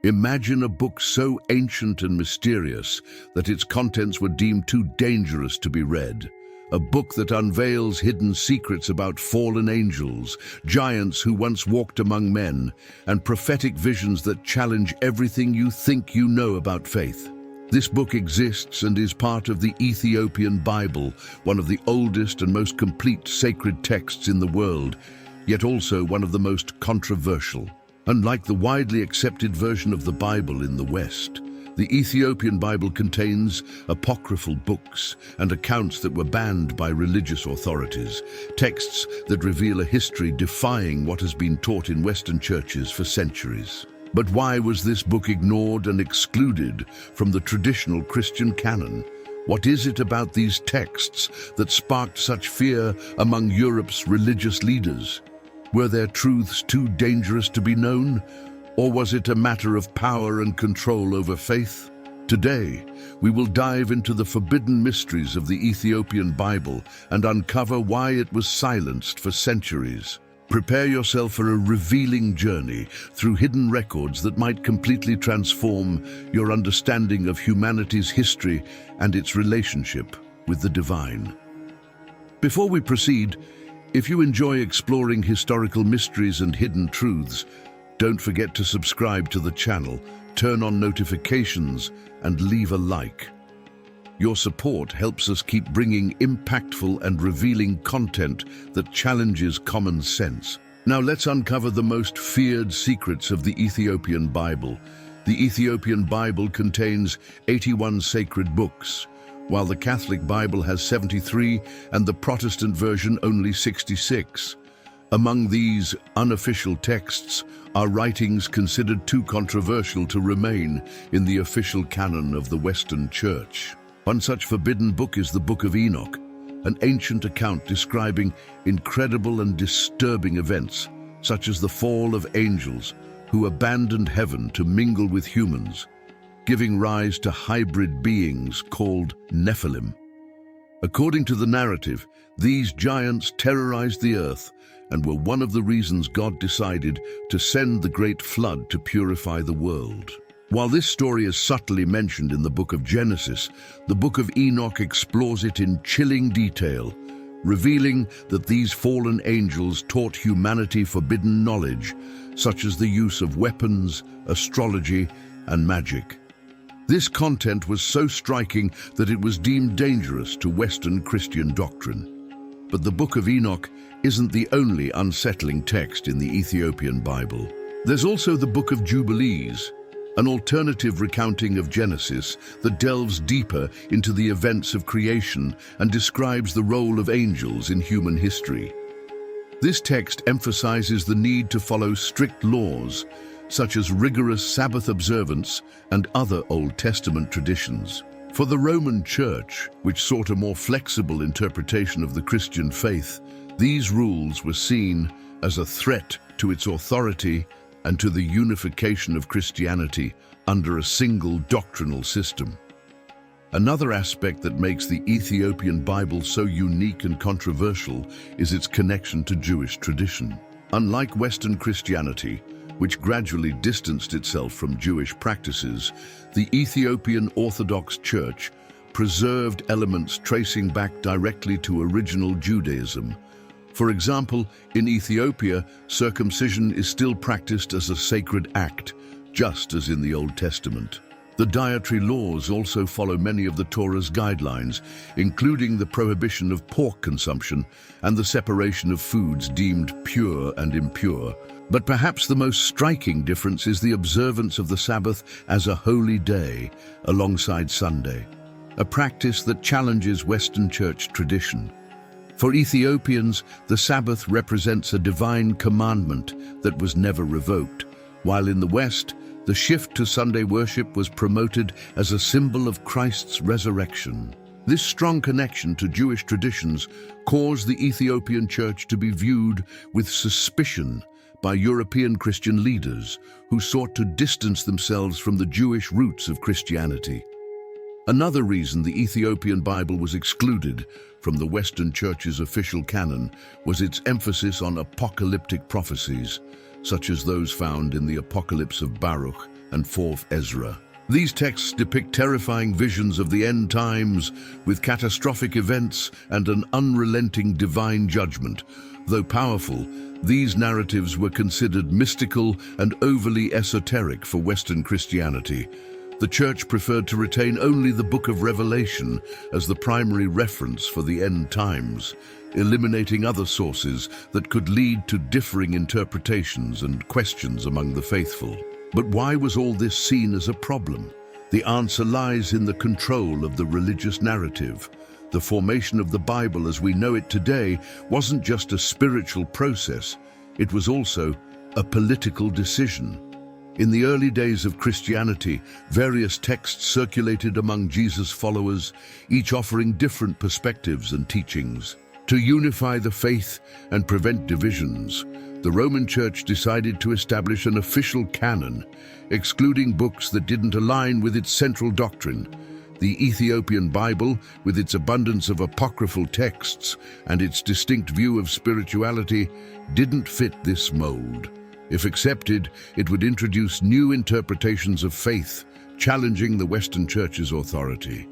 Imagine a book so ancient and mysterious that its contents were deemed too dangerous to be read. A book that unveils hidden secrets about fallen angels, giants who once walked among men, and prophetic visions that challenge everything you think you know about faith. This book exists and is part of the Ethiopian Bible, one of the oldest and most complete sacred texts in the world, yet also one of the most controversial. Unlike the widely accepted version of the Bible in the West, the Ethiopian Bible contains apocryphal books and accounts that were banned by religious authorities, texts that reveal a history defying what has been taught in Western churches for centuries. But why was this book ignored and excluded from the traditional Christian canon? What is it about these texts that sparked such fear among Europe's religious leaders? Were their truths too dangerous to be known? Or was it a matter of power and control over faith? Today, we will dive into the forbidden mysteries of the Ethiopian Bible and uncover why it was silenced for centuries. Prepare yourself for a revealing journey through hidden records that might completely transform your understanding of humanity's history and its relationship with the divine. Before we proceed, if you enjoy exploring historical mysteries and hidden truths, don't forget to subscribe to the channel, turn on notifications, and leave a like. Your support helps us keep bringing impactful and revealing content that challenges common sense. Now let's uncover the most feared secrets of the Ethiopian Bible. The Ethiopian Bible contains 81 sacred books, while the Catholic Bible has 73 and the Protestant version only 66. Among these unofficial texts are writings considered too controversial to remain in the official canon of the Western Church. One such forbidden book is the Book of Enoch, an ancient account describing incredible and disturbing events, such as the fall of angels who abandoned heaven to mingle with humans, giving rise to hybrid beings called Nephilim. According to the narrative, these giants terrorized the earth and were one of the reasons God decided to send the great flood to purify the world. While this story is subtly mentioned in the book of Genesis, the book of Enoch explores it in chilling detail, revealing that these fallen angels taught humanity forbidden knowledge, such as the use of weapons, astrology, and magic. This content was so striking that it was deemed dangerous to Western Christian doctrine. But the Book of Enoch isn't the only unsettling text in the Ethiopian Bible. There's also the Book of Jubilees, an alternative recounting of Genesis that delves deeper into the events of creation and describes the role of angels in human history. This text emphasizes the need to follow strict laws, such as rigorous Sabbath observance and other Old Testament traditions. For the Roman Church, which sought a more flexible interpretation of the Christian faith, these rules were seen as a threat to its authority and to the unification of Christianity under a single doctrinal system. Another aspect that makes the Ethiopian Bible so unique and controversial is its connection to Jewish tradition. Unlike Western Christianity, which gradually distanced itself from Jewish practices, the Ethiopian Orthodox Church preserved elements tracing back directly to original Judaism. For example, in Ethiopia, circumcision is still practiced as a sacred act, just as in the Old Testament. The dietary laws also follow many of the Torah's guidelines, including the prohibition of pork consumption and the separation of foods deemed pure and impure. But perhaps the most striking difference is the observance of the Sabbath as a holy day alongside Sunday, a practice that challenges Western Church tradition. For Ethiopians, the Sabbath represents a divine commandment that was never revoked, while in the West, the shift to Sunday worship was promoted as a symbol of Christ's resurrection. This strong connection to Jewish traditions caused the Ethiopian Church to be viewed with suspicion by European Christian leaders who sought to distance themselves from the Jewish roots of Christianity. Another reason the Ethiopian Bible was excluded from the Western Church's official canon was its emphasis on apocalyptic prophecies, such as those found in the Apocalypse of Baruch and 4th Ezra. These texts depict terrifying visions of the end times with catastrophic events and an unrelenting divine judgment. Though powerful, these narratives were considered mystical and overly esoteric for Western Christianity. The Church preferred to retain only the Book of Revelation as the primary reference for the end times, eliminating other sources that could lead to differing interpretations and questions among the faithful. But why was all this seen as a problem? The answer lies in the control of the religious narrative. The formation of the Bible as we know it today wasn't just a spiritual process, it was also a political decision. In the early days of Christianity, various texts circulated among Jesus' followers, each offering different perspectives and teachings. To unify the faith and prevent divisions, the Roman Church decided to establish an official canon, excluding books that didn't align with its central doctrine. The Ethiopian Bible, with its abundance of apocryphal texts and its distinct view of spirituality, didn't fit this mold. If accepted, it would introduce new interpretations of faith, challenging the Western Church's authority.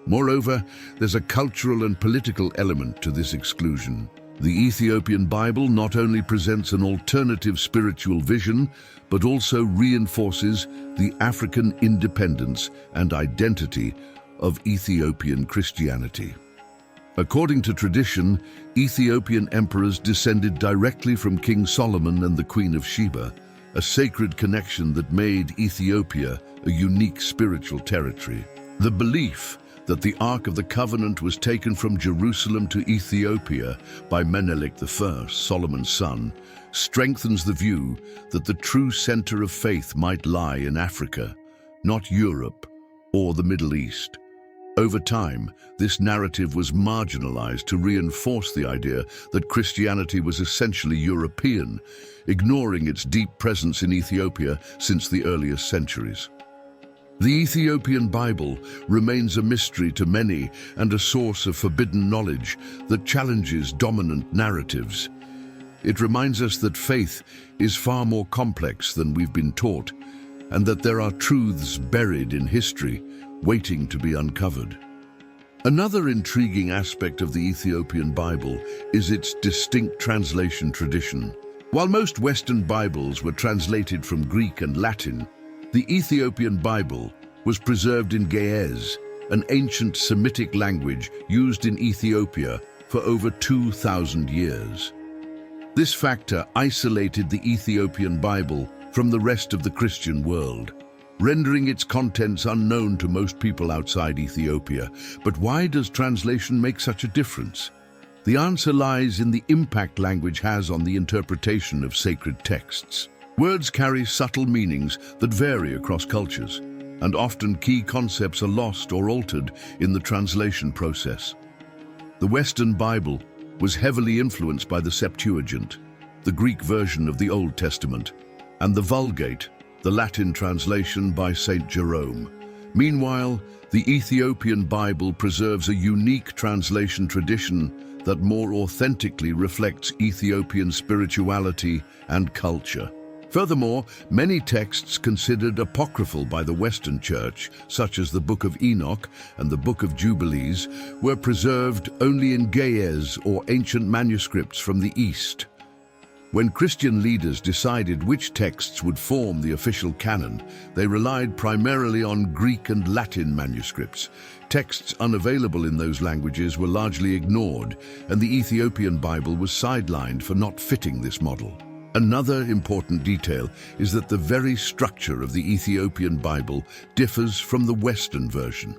Moreover, there's a cultural and political element to this exclusion. The Ethiopian Bible not only presents an alternative spiritual vision, but also reinforces the African independence and identity of Ethiopian Christianity. According to tradition, Ethiopian emperors descended directly from King Solomon and the Queen of Sheba, a sacred connection that made Ethiopia a unique spiritual territory. The belief that the Ark of the Covenant was taken from Jerusalem to Ethiopia by Menelik I, Solomon's son, strengthens the view that the true center of faith might lie in Africa, not Europe or the Middle East. Over time, this narrative was marginalized to reinforce the idea that Christianity was essentially European, ignoring its deep presence in Ethiopia since the earliest centuries. The Ethiopian Bible remains a mystery to many and a source of forbidden knowledge that challenges dominant narratives. It reminds us that faith is far more complex than we've been taught, and that there are truths buried in history waiting to be uncovered. Another intriguing aspect of the Ethiopian Bible is its distinct translation tradition. While most Western Bibles were translated from Greek and Latin, the Ethiopian Bible was preserved in Ge'ez, an ancient Semitic language used in Ethiopia for over 2,000 years. This factor isolated the Ethiopian Bible from the rest of the Christian world, rendering its contents unknown to most people outside Ethiopia. But why does translation make such a difference? The answer lies in the impact language has on the interpretation of sacred texts. Words carry subtle meanings that vary across cultures, and often key concepts are lost or altered in the translation process. The Western Bible was heavily influenced by the Septuagint, the Greek version of the Old Testament, and the Vulgate, the Latin translation by Saint Jerome. Meanwhile, the Ethiopian Bible preserves a unique translation tradition that more authentically reflects Ethiopian spirituality and culture. Furthermore, many texts considered apocryphal by the Western Church, such as the Book of Enoch and the Book of Jubilees, were preserved only in Ge'ez or ancient manuscripts from the East. When Christian leaders decided which texts would form the official canon, they relied primarily on Greek and Latin manuscripts. Texts unavailable in those languages were largely ignored, and the Ethiopian Bible was sidelined for not fitting this model. Another important detail is that the very structure of the Ethiopian Bible differs from the Western version.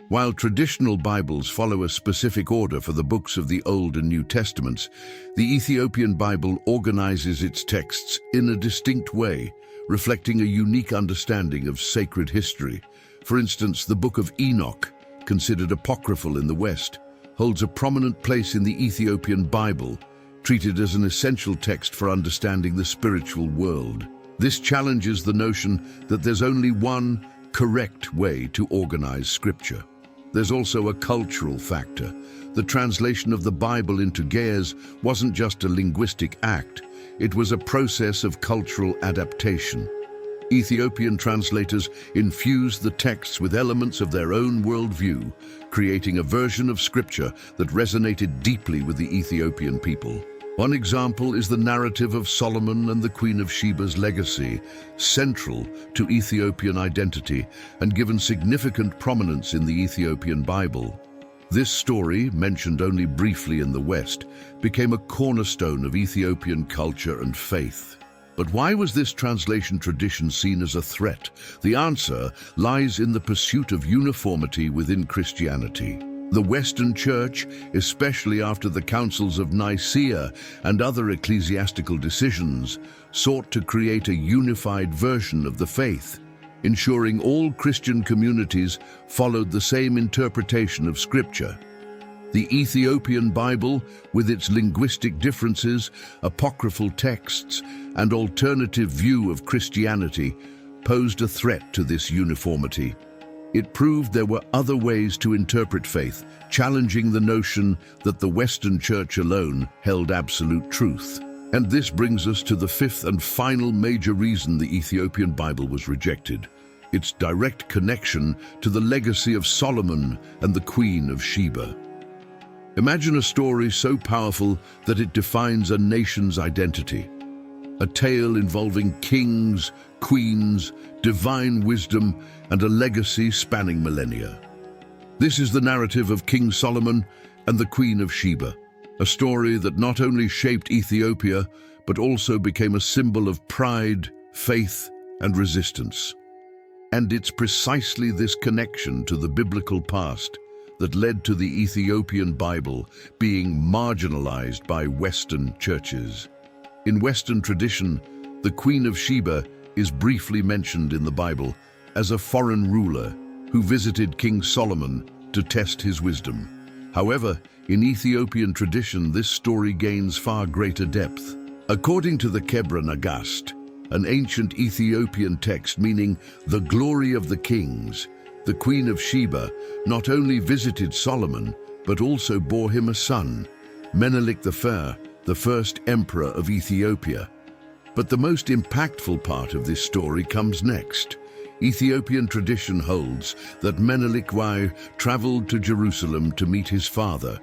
While traditional Bibles follow a specific order for the books of the Old and New Testaments, the Ethiopian Bible organizes its texts in a distinct way, reflecting a unique understanding of sacred history. For instance, the Book of Enoch, considered apocryphal in the West, holds a prominent place in the Ethiopian Bible, treated as an essential text for understanding the spiritual world. This challenges the notion that there's only one correct way to organize Scripture. There's also a cultural factor. The translation of the Bible into Ge'ez wasn't just a linguistic act, it was a process of cultural adaptation. Ethiopian translators infused the texts with elements of their own worldview, creating a version of scripture that resonated deeply with the Ethiopian people. One example is the narrative of Solomon and the Queen of Sheba's legacy, central to Ethiopian identity and given significant prominence in the Ethiopian Bible. This story, mentioned only briefly in the West, became a cornerstone of Ethiopian culture and faith. But why was this translation tradition seen as a threat? The answer lies in the pursuit of uniformity within Christianity. The Western Church, especially after the councils of Nicaea and other ecclesiastical decisions, sought to create a unified version of the faith, ensuring all Christian communities followed the same interpretation of Scripture. The Ethiopian Bible, with its linguistic differences, apocryphal texts, and alternative view of Christianity, posed a threat to this uniformity. It proved there were other ways to interpret faith, challenging the notion that the Western Church alone held absolute truth. And this brings us to the fifth and final major reason the Ethiopian Bible was rejected: its direct connection to the legacy of Solomon and the Queen of Sheba. Imagine a story so powerful that it defines a nation's identity. A tale involving kings, queens, divine wisdom, and a legacy spanning millennia. This is the narrative of King Solomon and the Queen of Sheba, a story that not only shaped Ethiopia, but also became a symbol of pride, faith, and resistance. And it's precisely this connection to the biblical past that led to the Ethiopian Bible being marginalized by Western churches. In Western tradition, the Queen of Sheba is briefly mentioned in the Bible as a foreign ruler who visited King Solomon to test his wisdom. However, in Ethiopian tradition, this story gains far greater depth. According to the Kebra Nagast, an ancient Ethiopian text meaning the glory of the kings, the Queen of Sheba not only visited Solomon, but also bore him a son, Menelik the Fair, the first emperor of Ethiopia. But the most impactful part of this story comes next. Ethiopian tradition holds that Menelik I traveled to Jerusalem to meet his father,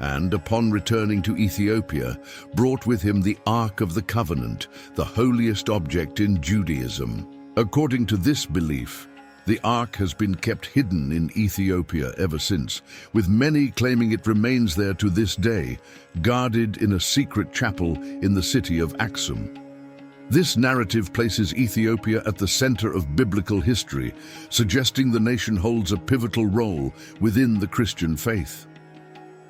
and upon returning to Ethiopia, brought with him the Ark of the Covenant, the holiest object in Judaism. According to this belief, the Ark has been kept hidden in Ethiopia ever since, with many claiming it remains there to this day, guarded in a secret chapel in the city of Aksum. This narrative places Ethiopia at the center of biblical history, suggesting the nation holds a pivotal role within the Christian faith.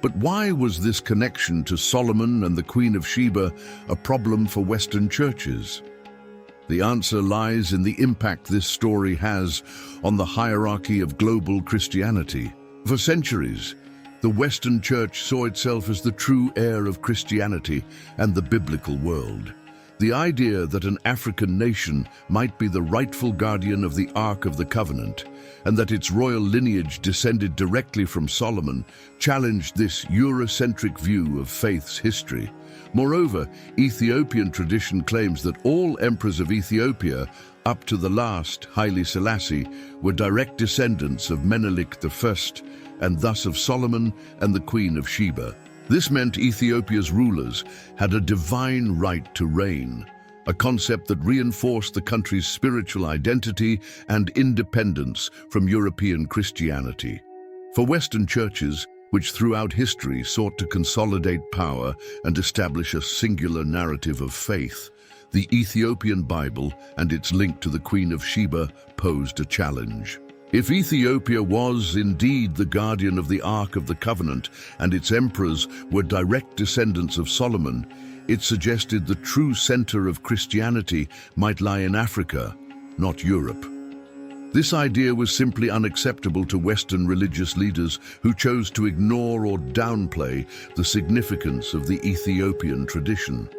But why was this connection to Solomon and the Queen of Sheba a problem for Western churches? The answer lies in the impact this story has on the hierarchy of global Christianity. For centuries, the Western Church saw itself as the true heir of Christianity and the biblical world. The idea that an African nation might be the rightful guardian of the Ark of the Covenant, and that its royal lineage descended directly from Solomon, challenged this Eurocentric view of faith's history. Moreover, Ethiopian tradition claims that all emperors of Ethiopia, up to the last, Haile Selassie, were direct descendants of Menelik I, and thus of Solomon and the Queen of Sheba. This meant Ethiopia's rulers had a divine right to reign, a concept that reinforced the country's spiritual identity and independence from European Christianity. For Western churches, which throughout history sought to consolidate power and establish a singular narrative of faith, the Ethiopian Bible and its link to the Queen of Sheba posed a challenge. If Ethiopia was indeed the guardian of the Ark of the Covenant and its emperors were direct descendants of Solomon, it suggested the true center of Christianity might lie in Africa, not Europe. This idea was simply unacceptable to Western religious leaders who chose to ignore or downplay the significance of the Ethiopian tradition.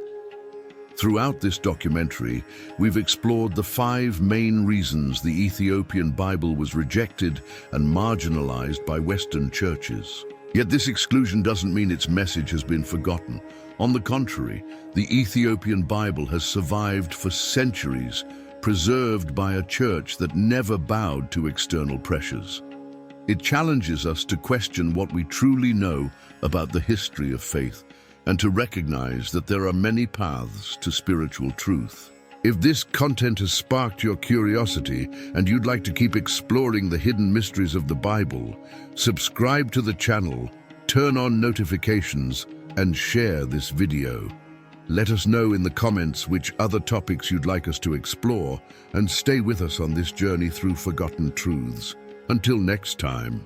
Throughout this documentary, we've explored the 5 main reasons the Ethiopian Bible was rejected and marginalized by Western churches. Yet this exclusion doesn't mean its message has been forgotten. On the contrary, the Ethiopian Bible has survived for centuries, preserved by a church that never bowed to external pressures. It challenges us to question what we truly know about the history of faith and to recognize that there are many paths to spiritual truth. If this content has sparked your curiosity and you'd like to keep exploring the hidden mysteries of the Bible, subscribe to the channel, turn on notifications, and share this video. Let us know in the comments which other topics you'd like us to explore, and stay with us on this journey through forgotten truths. Until next time.